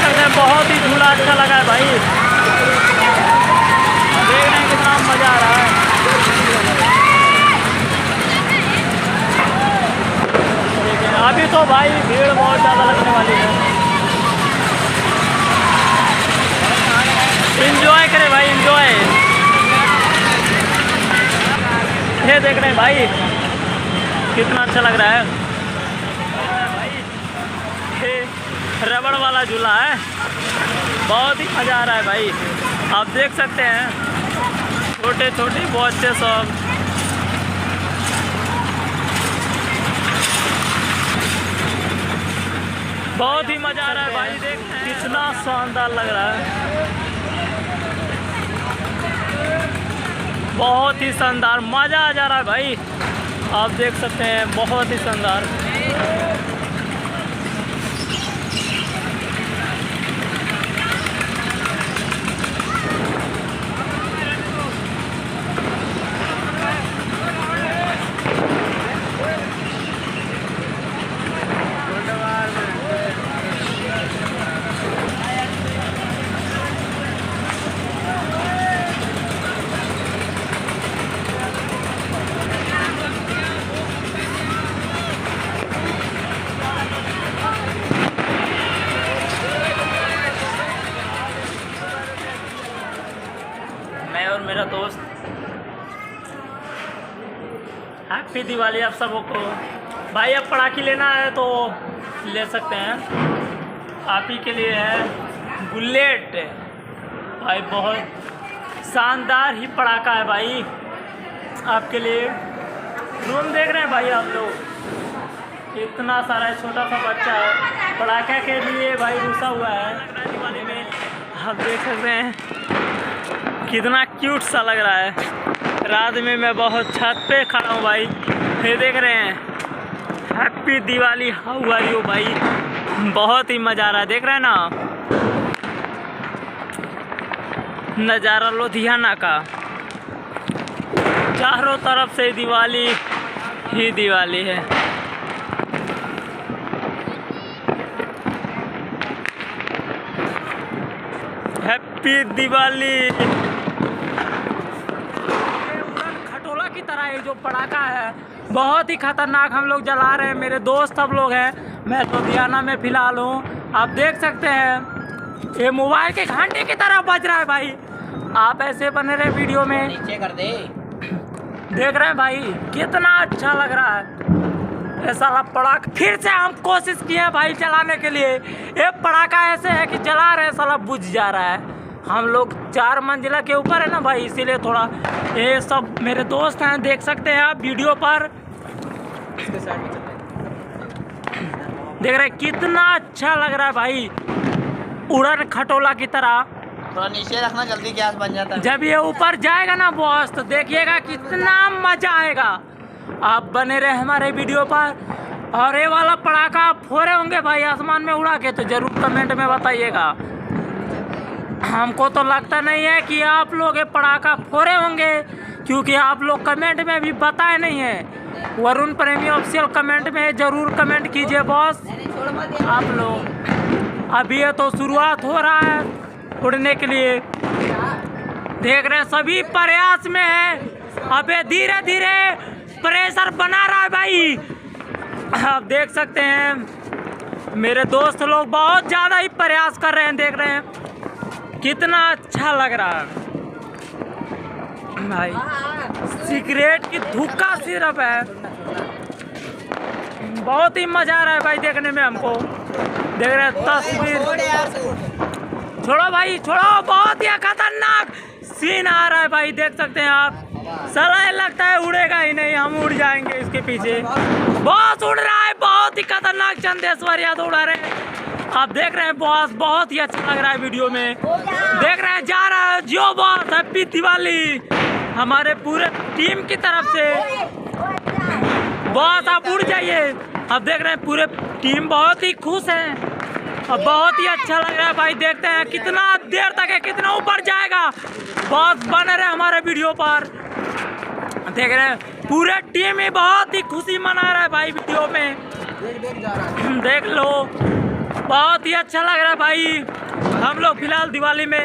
सकते हैं, बहुत ही झूला अच्छा लगा है भाई। देख रहे हैं कितना मज़ा आ रहा है। लेकिन अभी तो भाई भीड़ बहुत ज़्यादा लगने वाली है। इंजॉय करें भाई, इंजॉय। ये देख रहे हैं भाई कितना अच्छा लग रहा है भाई। ये रबड़ वाला झूला है, बहुत ही मज़ा आ रहा है भाई। आप देख सकते हैं छोटे छोटे बच्चे सब। बहुत ही मज़ा आ रहा है भाई। देख कितना शानदार लग रहा है, बहुत ही शानदार, मज़ा आ जा रहा है भाई। आप देख सकते हैं बहुत ही शानदार। और मेरा दोस्त हैप्पी दिवाली आप सबको। भाई अब पटाखे लेना है तो ले सकते हैं, आप ही के लिए है बुलेट भाई। बहुत शानदार ही पटाखा है भाई आपके लिए। रूम देख रहे हैं भाई आप लोग, इतना सारा छोटा सा बच्चा है पटाखे के लिए भाई रुसा हुआ है दिवाली में। आप देख सकते हैं कितना क्यूट सा लग रहा है। रात में मैं बहुत छत पे खड़ा हूँ भाई। ये देख रहे हैं happy Diwali, how are you भाई। बहुत ही मज़ा आ रहा है, देख रहे हैं ना नज़ारा लुधियाना का। चारों तरफ से दिवाली ही दिवाली है। हैप्पी दिवाली। खटोला की तरह ये जो पटाखा है बहुत ही खतरनाक हम लोग जला रहे हैं, मेरे दोस्त सब लोग हैं। मैं लुधियाना में फ़िलहाल हूँ। आप देख सकते हैं ये मोबाइल के घंटे की तरह बज रहा है भाई। आप ऐसे बने रहे वीडियो में, नीचे कर दे। देख रहे हैं भाई कितना अच्छा लग रहा है। ऐसा पटाखा फिर से हम कोशिश किए हैं भाई चलाने के लिए। ये पटाखा ऐसे है कि चला रहे साला बुझ जा रहा है। हम लोग 4 मंजिला के ऊपर है ना भाई, इसीलिए थोड़ा ये सब मेरे दोस्त हैं, देख सकते हैं आप वीडियो पर। देख रहे हैं कितना अच्छा लग रहा है भाई, उड़न खटोला की तरह। थोड़ा नीचे रखना, जल्दी गैस बन जाता है। जब ये ऊपर जाएगा ना बॉस तो देखिएगा कितना मजा आएगा। आप बने रहे हमारे वीडियो पर। और ये वाला पटाखा आप फोड़े होंगे भाई आसमान में उड़ा के तो जरूर कमेंट में बताइएगा। हमको तो लगता नहीं है कि आप लोग ये पटाखा फोड़े होंगे, क्योंकि आप लोग कमेंट में भी बताए नहीं है। वरुण प्रेमी ऑफिशियल कमेंट में ज़रूर कमेंट कीजिए बॉस। आप लोग अभी ये तो शुरुआत हो रहा है उड़ने के लिए, देख रहे हैं सभी प्रयास में है। अबे धीरे धीरे प्रेशर बना रहा है भाई। आप देख सकते हैं मेरे दोस्त लोग बहुत ज़्यादा ही प्रयास कर रहे हैं, देख रहे हैं कितना अच्छा लग रहा है भाई। सिगरेट की धुक्का सिर्फ है, बहुत ही मजा आ रहा है भाई देखने में हमको। देख रहे हैं तस्वीर, छोड़ो भाई छोड़ो, बहुत ही खतरनाक सीन आ रहा है भाई, देख सकते हैं आप। साला लगता है उड़ेगा ही नहीं, हम उड़ जाएंगे इसके पीछे। बॉस उड़ रहा है, बहुत ही खतरनाक चंदेश्वर यादव उड़ा रहे हैं। आप देख रहे हैं बॉस, बहुत ही अच्छा लग रहा है वीडियो में। देख रहे हैं जा रहा है जियो बॉस, हैप्पी दिवाली हमारे पूरे टीम की तरफ से। बॉस आप उड़ जाइए। आप देख रहे हैं पूरे टीम बहुत ही खुश है और बहुत ही अच्छा लग रहा है भाई। देखते हैं कितना देर तक है, कितना ऊपर जाएगा। बॉस बने रहे हमारे वीडियो पर। देख रहे हैं पूरे टीम ही बहुत ही खुशी मना रहा है भाई वीडियो में। देख लो बहुत ही अच्छा लग रहा है भाई। हम लोग फिलहाल दिवाली में